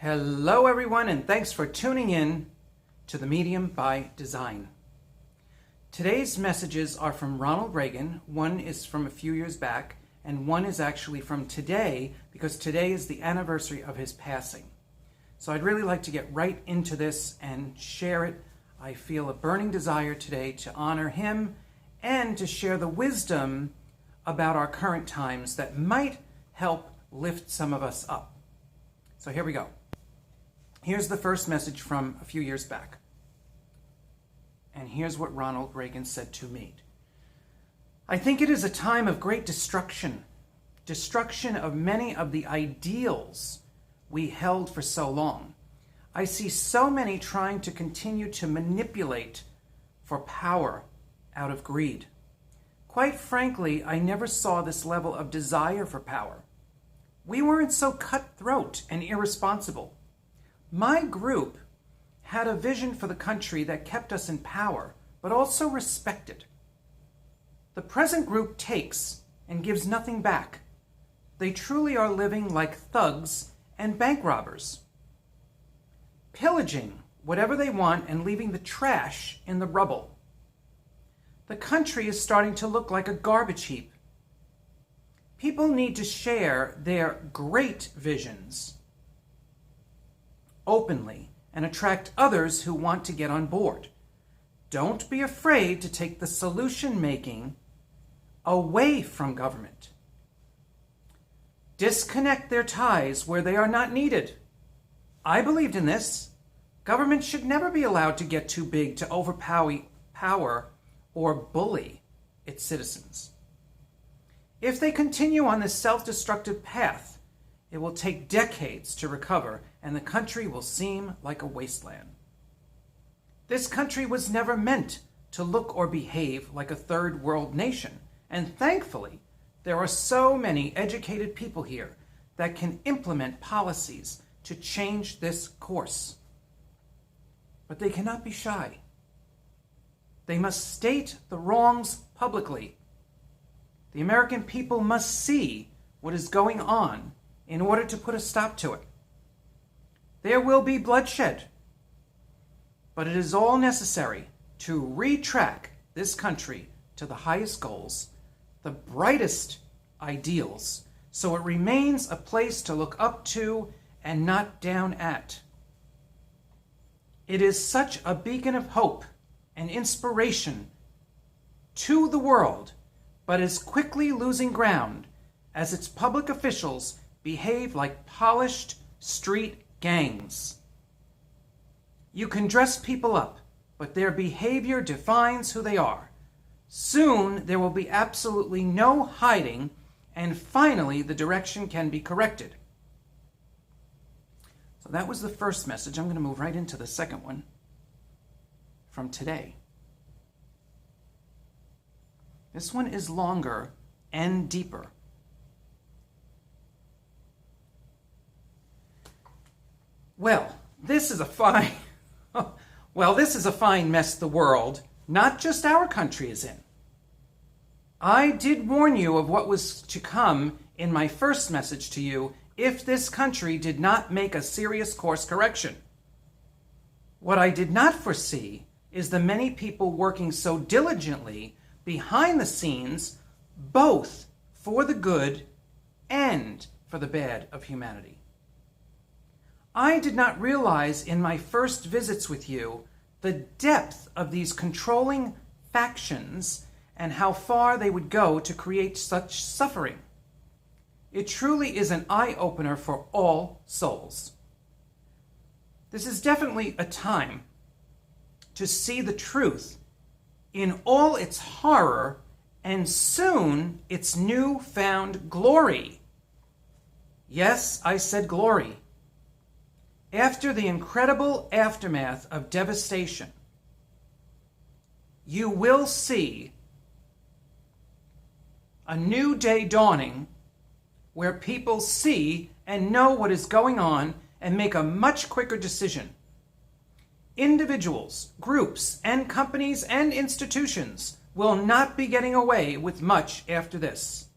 Hello everyone, and thanks for tuning in to the Medium by Design. Today's messages are from Ronald Reagan. One is from a few years back, and one is actually from today, because today is the anniversary of his passing. So I'd really like to get right into this and share it. I feel a burning desire today to honor him and to share the wisdom about our current times that might help lift some of us up. So here we go. Here's the first message from a few years back. And here's what Ronald Reagan said to me. I think it is a time of great destruction of many of the ideals we held for so long. I see so many trying to continue to manipulate for power out of greed. Quite frankly, I never saw this level of desire for power. We weren't so cutthroat and irresponsible. My group had a vision for the country that kept us in power, but also respected. The present group takes and gives nothing back. They truly are living like thugs and bank robbers, pillaging whatever they want and leaving the trash in the rubble. The country is starting to look like a garbage heap. People need to share their great visions openly and attract others who want to get on board. Don't be afraid to take the solution making away from government. Disconnect their ties where they are not needed. I believed in this. Government should never be allowed to get too big to overpower or bully its citizens. If they continue on this self-destructive path, it will take decades to recover, and the country will seem like a wasteland. This country was never meant to look or behave like a third world nation, and thankfully, there are so many educated people here that can implement policies to change this course. But they cannot be shy. They must state the wrongs publicly. The American people must see what is going on in order to put a stop to it. There will be bloodshed, but it is all necessary to retrack this country to the highest goals, the brightest ideals, so it remains a place to look up to and not down at. It is such a beacon of hope and inspiration to the world, but is quickly losing ground as its public officials behave like polished street gangs. You can dress people up, but their behavior defines who they are. Soon there will be absolutely no hiding, and finally the direction can be corrected. So that was the first message. I'm going to move right into the second one from today. This one is longer and deeper. Well, this is a fine mess the world, not just our country, is in. I did warn you of what was to come in my first message to you if this country did not make a serious course correction. What I did not foresee is the many people working so diligently behind the scenes, both for the good and for the bad of humanity. I did not realize in my first visits with you the depth of these controlling factions and how far they would go to create such suffering. It truly is an eye-opener for all souls. This is definitely a time to see the truth in all its horror and soon its newfound glory. Yes, I said glory. After the incredible aftermath of devastation, you will see a new day dawning where people see and know what is going on and make a much quicker decision. Individuals, groups, and companies and institutions will not be getting away with much after this.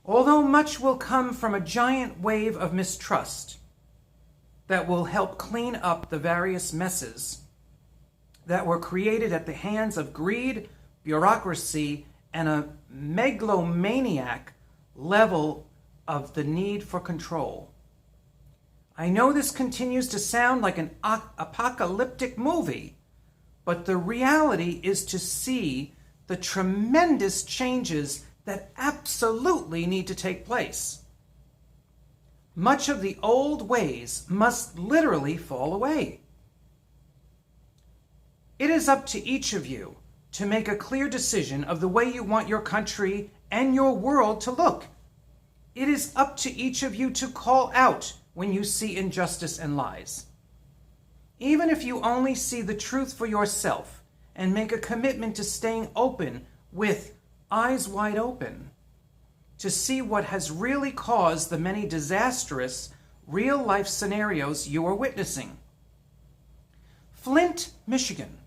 Although much will come from a giant wave of mistrust, that will help clean up the various messes that were created at the hands of greed, bureaucracy, and a megalomaniac level of the need for control. I know this continues to sound like an apocalyptic movie, but the reality is to see the tremendous changes that absolutely need to take place. Much of the old ways must literally fall away. It is up to each of you to make a clear decision of the way you want your country and your world to look. It is up to each of you to call out when you see injustice and lies. Even if you only see the truth for yourself and make a commitment to staying open with eyes wide open to see what has really caused the many disastrous real-life scenarios you are witnessing. Flint, Michigan,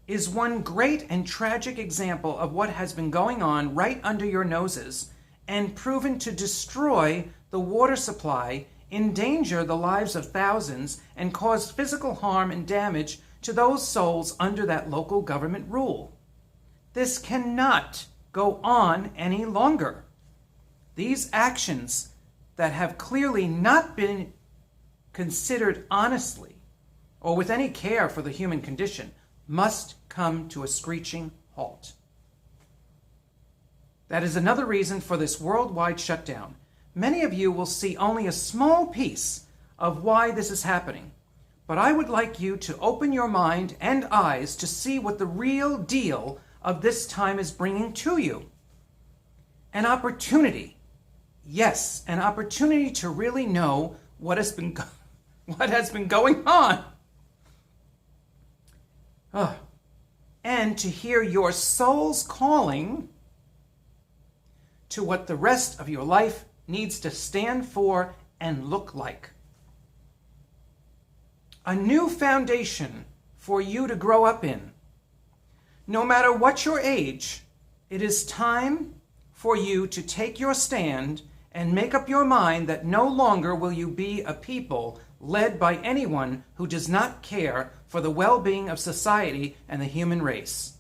is one great and tragic example of what has been going on right under your noses and proven to destroy the water supply, endanger the lives of thousands, and cause physical harm and damage to those souls under that local government rule. This cannot go on any longer. These actions that have clearly not been considered honestly or with any care for the human condition must come to a screeching halt. That is another reason for this worldwide shutdown. Many of you will see only a small piece of why this is happening, but I would like you to open your mind and eyes to see what the real deal of this time is bringing to you. An opportunity. Yes, an opportunity to really know what has been going on. And to hear your soul's calling to what the rest of your life needs to stand for and look like. A new foundation for you to grow up in. No matter what your age, it is time for you to take your stand and make up your mind that no longer will you be a people led by anyone who does not care for the well-being of society and the human race.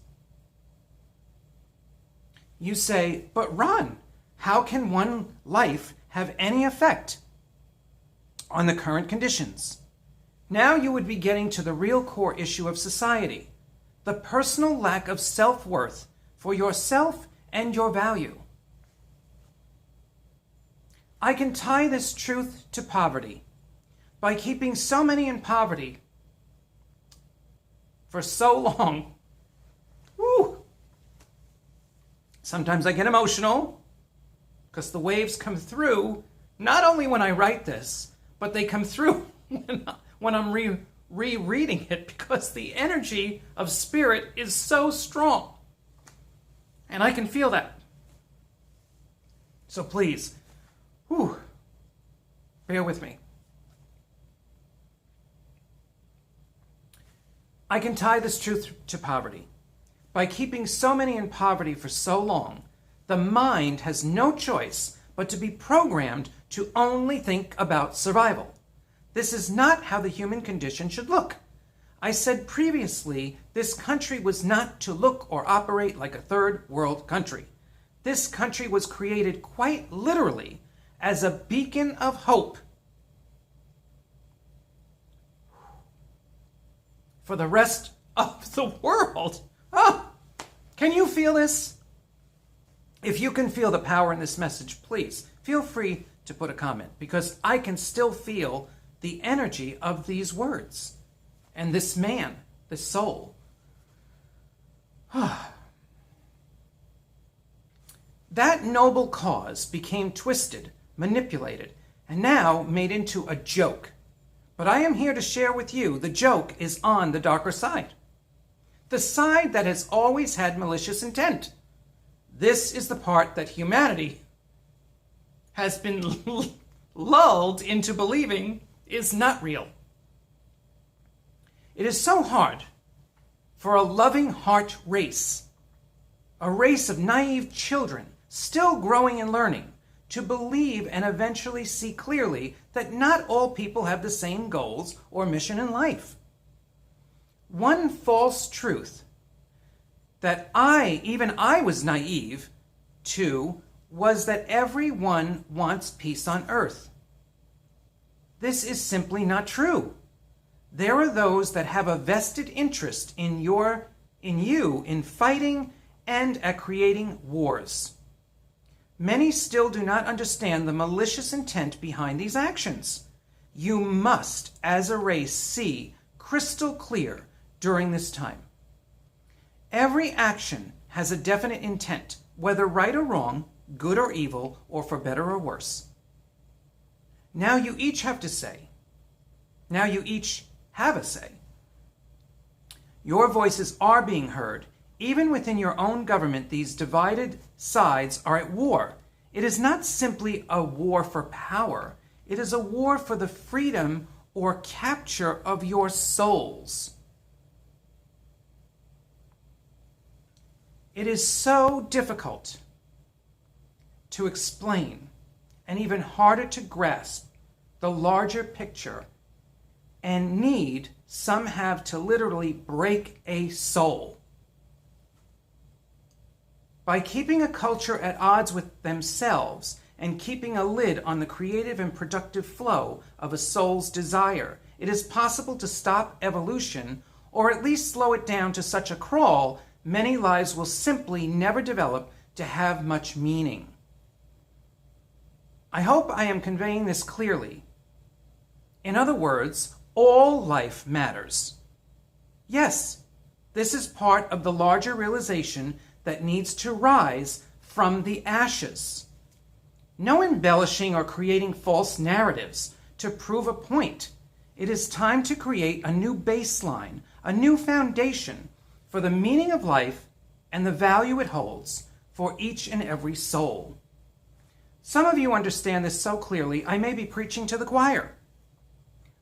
You say, but Ron, how can one life have any effect on the current conditions? Now you would be getting to the real core issue of society, the personal lack of self-worth for yourself and your value. I can tie this truth to poverty. By keeping so many in poverty for so long, sometimes I get emotional because the waves come through, not only when I write this, but they come through when I'm rereading it, because the energy of spirit is so strong. And I can feel that. So please, bear with me. I can tie this truth to poverty. By keeping so many in poverty for so long, the mind has no choice but to be programmed to only think about survival. This is not how the human condition should look. I said previously, this country was not to look or operate like a third world country. This country was created quite literally as a beacon of hope for the rest of the world. Can you feel this? If you can feel the power in this message, please feel free to put a comment, because I can still feel the energy of these words and this man, this soul. That noble cause became twisted, manipulated, and now made into a joke. But I am here to share with you the joke is on the darker side. The side that has always had malicious intent. This is the part that humanity has been lulled into believing is not real. It is so hard for a loving heart race, a race of naive children still growing and learning, to believe and eventually see clearly that not all people have the same goals or mission in life. One false truth that even I was naive to was that everyone wants peace on earth. This is simply not true. There are those that have a vested interest in you in fighting and at creating wars. Many still do not understand the malicious intent behind these actions. You must, as a race, see crystal clear during this time. Every action has a definite intent, whether right or wrong, good or evil, or for better or worse. Now you each have a say. Your voices are being heard. Even within your own government, these divided sides are at war. It is not simply a war for power. It is a war for the freedom or capture of your souls. It is so difficult to explain and even harder to grasp the larger picture, and some have to literally break a soul. By keeping a culture at odds with themselves and keeping a lid on the creative and productive flow of a soul's desire, it is possible to stop evolution, or at least slow it down to such a crawl many lives will simply never develop to have much meaning. I hope I am conveying this clearly. In other words, all life matters. Yes, this is part of the larger realization that needs to rise from the ashes. No embellishing or creating false narratives to prove a point. It is time to create a new baseline, a new foundation for the meaning of life and the value it holds for each and every soul. Some of you understand this so clearly, I may be preaching to the choir.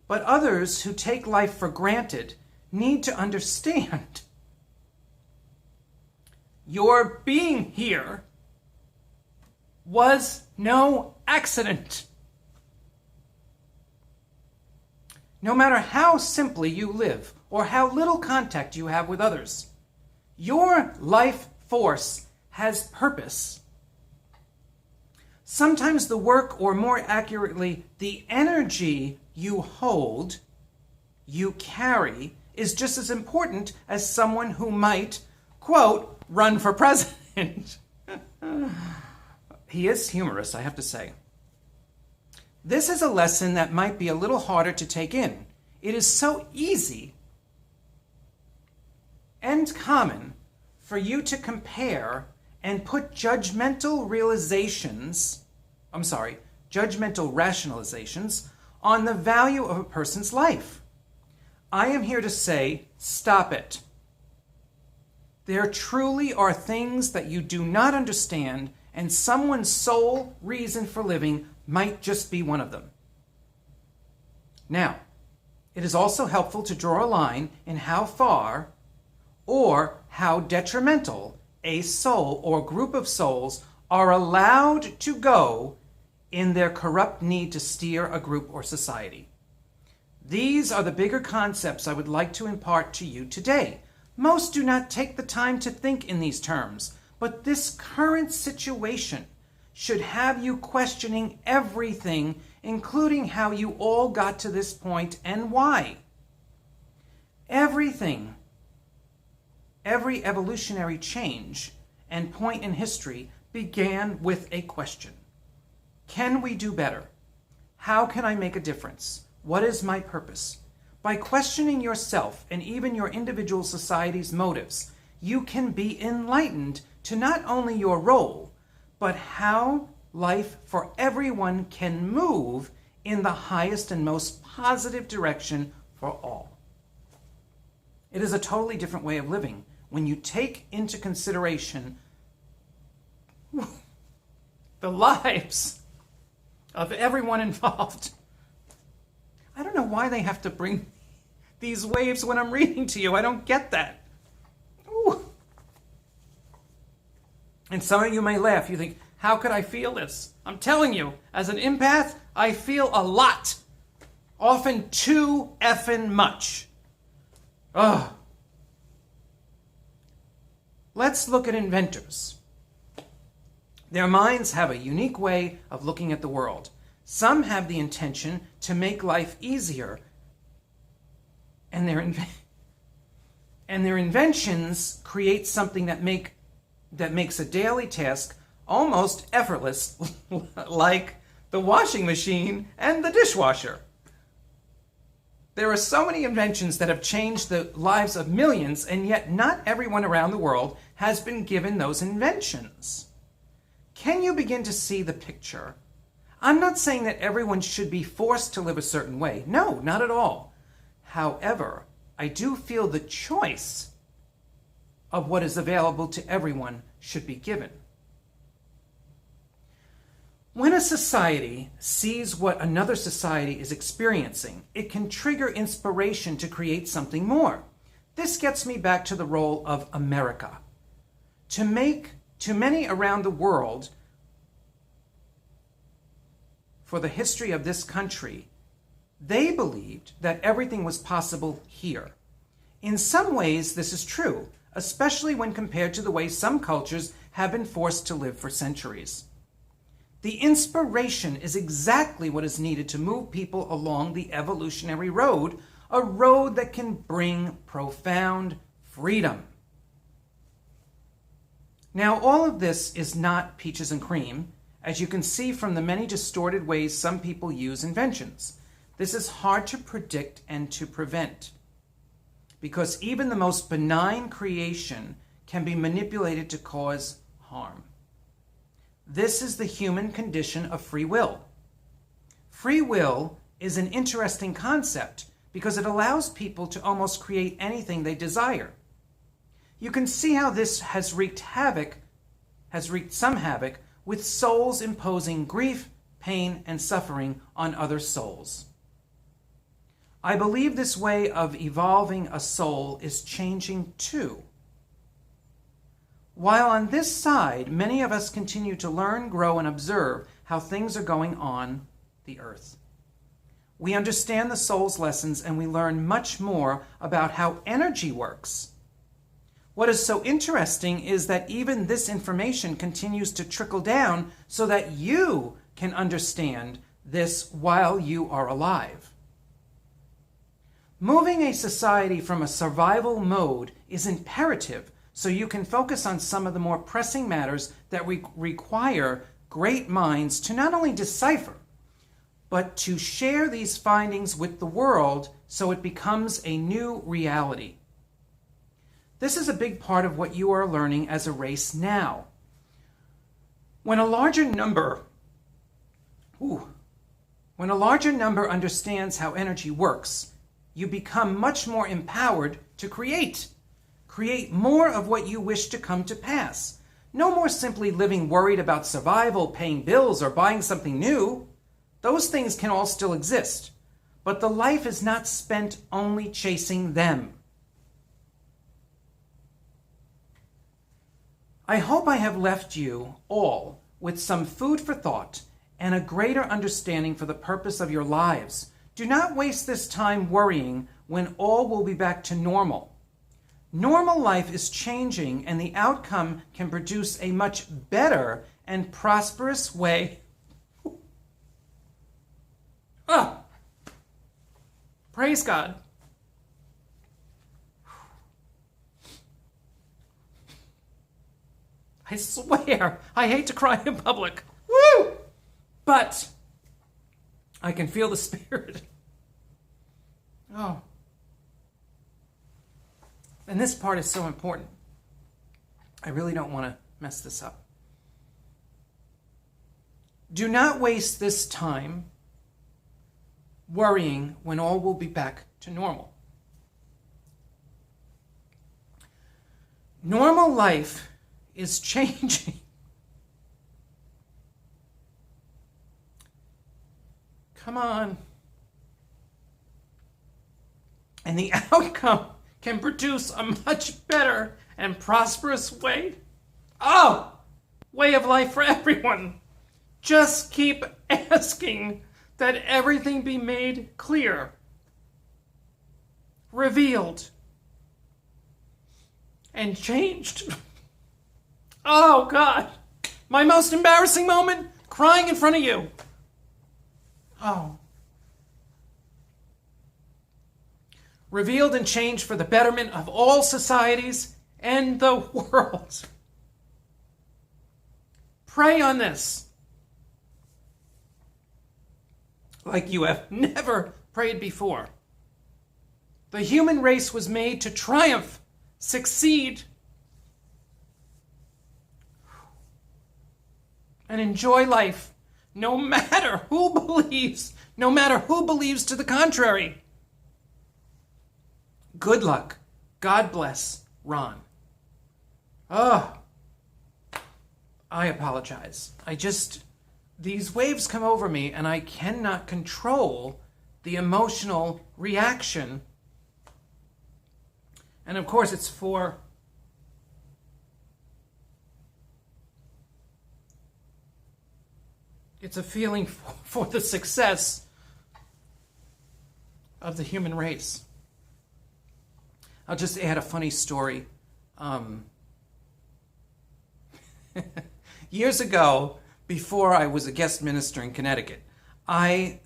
But others who take life for granted need to understand. Your being here was no accident. No matter how simply you live or how little contact you have with others, your life force has purpose. Sometimes the work, or more accurately, the energy you hold, you carry, is just as important as someone who might, quote, run for president. He is humorous, I have to say. This is a lesson that might be a little harder to take in. It is so easy and common for you to compare and put judgmental rationalizations on the value of a person's life. I am here to say, stop it. There truly are things that you do not understand, and someone's sole reason for living might just be one of them. Now, it is also helpful to draw a line in how far or how detrimental a soul or group of souls are allowed to go in their corrupt need to steer a group or society. These are the bigger concepts I would like to impart to you today. Most do not take the time to think in these terms, but this current situation should have you questioning everything, including how you all got to this point and why. Everything, every evolutionary change and point in history began with a question. Can we do better? How can I make a difference? What is my purpose? By questioning yourself and even your individual society's motives, you can be enlightened to not only your role, but how life for everyone can move in the highest and most positive direction for all. It is a totally different way of living when you take into consideration the lives of everyone involved. I don't know why they have to bring these waves when I'm reading to you. I don't get that. Ooh. And some of you may laugh. You think, How could I feel this? I'm telling you, as an empath, I feel a lot. Often too effing much. Ugh. Let's look at inventors. Their minds have a unique way of looking at the world. Some have the intention to make life easier, and their inventions create something that makes a daily task almost effortless, like the washing machine and the dishwasher. There are so many inventions that have changed the lives of millions, and yet not everyone around the world has been given those inventions. Can you begin to see the picture? I'm not saying that everyone should be forced to live a certain way. No, not at all. However, I do feel the choice of what is available to everyone should be given. When a society sees what another society is experiencing, it can trigger inspiration to create something more. This gets me back to the role of America. To many around the world, for the history of this country, they believed that everything was possible here. In some ways, this is true, especially when compared to the way some cultures have been forced to live for centuries. The inspiration is exactly what is needed to move people along the evolutionary road, a road that can bring profound freedom. Now, all of this is not peaches and cream, as you can see from the many distorted ways some people use inventions. This is hard to predict and to prevent, because even the most benign creation can be manipulated to cause harm. This is the human condition of free will. Free will is an interesting concept because it allows people to almost create anything they desire. You can see how this has wreaked some havoc with souls imposing grief, pain, and suffering on other souls. I believe this way of evolving a soul is changing too. While on this side, many of us continue to learn, grow, and observe how things are going on the earth. We understand the soul's lessons and we learn much more about how energy works. What is so interesting is that even this information continues to trickle down so that you can understand this while you are alive. Moving a society from a survival mode is imperative so you can focus on some of the more pressing matters that require great minds to not only decipher, but to share these findings with the world so it becomes a new reality. This is a big part of what you are learning as a race now. When a larger number understands how energy works, you become much more empowered to create. Create more of what you wish to come to pass. No more simply living worried about survival, paying bills, or buying something new. Those things can all still exist, but the life is not spent only chasing them. I hope I have left you all with some food for thought and a greater understanding for the purpose of your lives. Do not waste this time worrying when all will be back to normal. Normal life is changing, and the outcome can produce a much better and prosperous way. Praise God. I swear, I hate to cry in public. Woo! But I can feel the Spirit. Oh. And this part is so important. I really don't want to mess this up. Do not waste this time worrying when all will be back to normal. Normal life is changing. Come on. And the outcome can produce a much better and prosperous way. Oh, way of life for everyone. Just keep asking that everything be made clear, revealed, and changed. Oh, God. My most embarrassing moment? Crying in front of you. Oh. Revealed and changed for the betterment of all societies and the world. Pray on this like you have never prayed before. The human race was made to triumph, succeed, and enjoy life, no matter who believes to the contrary. Good luck. God bless, Ron. Oh, I apologize. These waves come over me and I cannot control the emotional reaction. And of course it's a feeling for the success of the human race. I'll just add a funny story. Years ago, before I was a guest minister in Connecticut, I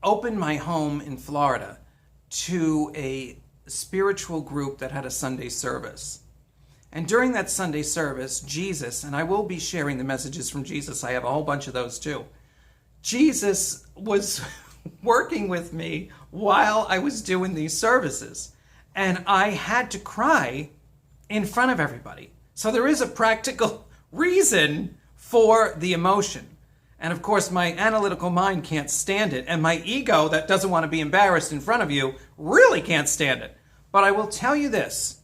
opened my home in Florida to a spiritual group that had a Sunday service. And during that Sunday service, Jesus, and I will be sharing the messages from Jesus, I have a whole bunch of those too. Jesus was working with me while I was doing these services. And I had to cry in front of everybody. So there is a practical reason for the emotion. And of course, my analytical mind can't stand it. And my ego that doesn't want to be embarrassed in front of you really can't stand it. But I will tell you this.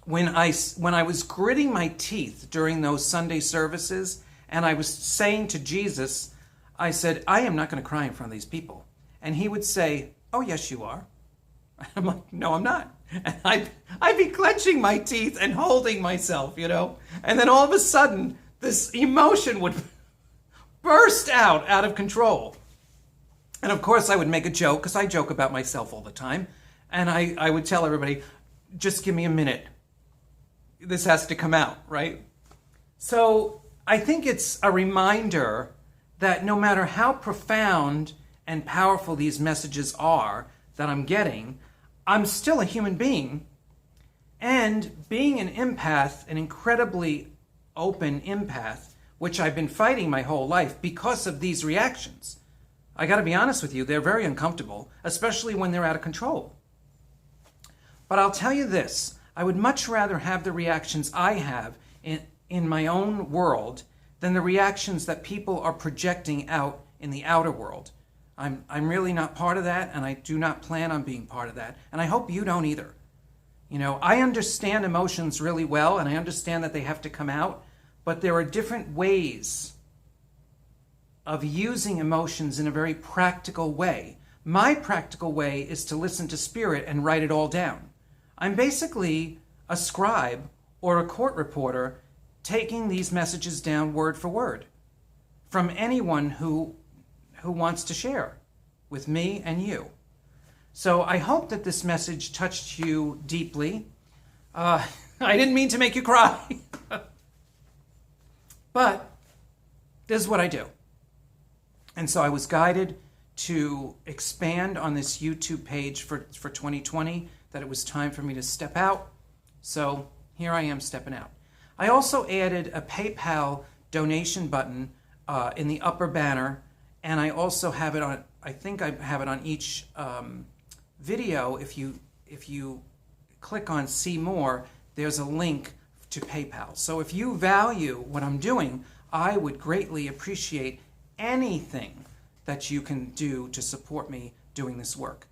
When I was gritting my teeth during those Sunday services, and I was saying to Jesus, I said, I am not going to cry in front of these people. And he would say, oh, yes, you are. I'm like, no, I'm not. And I'd be clenching my teeth and holding myself, And then all of a sudden, this emotion would burst out of control. And of course, I would make a joke, because I joke about myself all the time. And I would tell everybody, just give me a minute. This has to come out, right? So I think it's a reminder that no matter how profound and powerful these messages are that I'm getting, I'm still a human being. And being an empath, an incredibly open empath, which I've been fighting my whole life because of these reactions. I got to be honest with you, they're very uncomfortable, especially when they're out of control. But I'll tell you this, I would much rather have the reactions I have in my own world than the reactions that people are projecting out in the outer world. I'm really not part of that, and I do not plan on being part of that. And I hope you don't either. I understand emotions really well, and I understand that they have to come out, but there are different ways of using emotions in a very practical way. My practical way is to listen to Spirit and write it all down. I'm basically a scribe or a court reporter taking these messages down word for word from anyone who wants to share with me and you. So I hope that this message touched you deeply. I didn't mean to make you cry. But this is what I do. And so I was guided to expand on this YouTube page for 2020, that it was time for me to step out. So here I am stepping out. I also added a PayPal donation button in the upper banner, and I also have it on, I think I have it on each video. If you click on see more, there's a link to PayPal. So if you value what I'm doing, I would greatly appreciate anything that you can do to support me doing this work.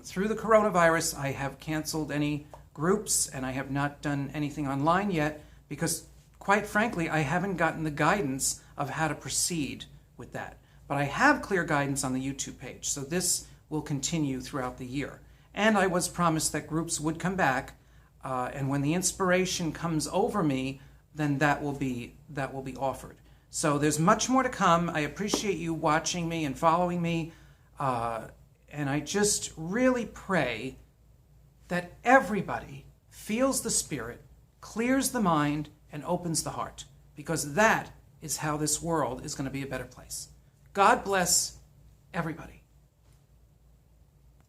Through the coronavirus, I have canceled any groups, and I have not done anything online yet because, quite frankly, I haven't gotten the guidance of how to proceed with that. But I have clear guidance on the YouTube page, so this will continue throughout the year. And I was promised that groups would come back, and when the inspiration comes over me, then that will be offered. So there's much more to come. I appreciate you watching me and following me, and I just really pray that everybody feels the Spirit, clears the mind, and opens the heart, because that is how this world is going to be a better place. God bless everybody.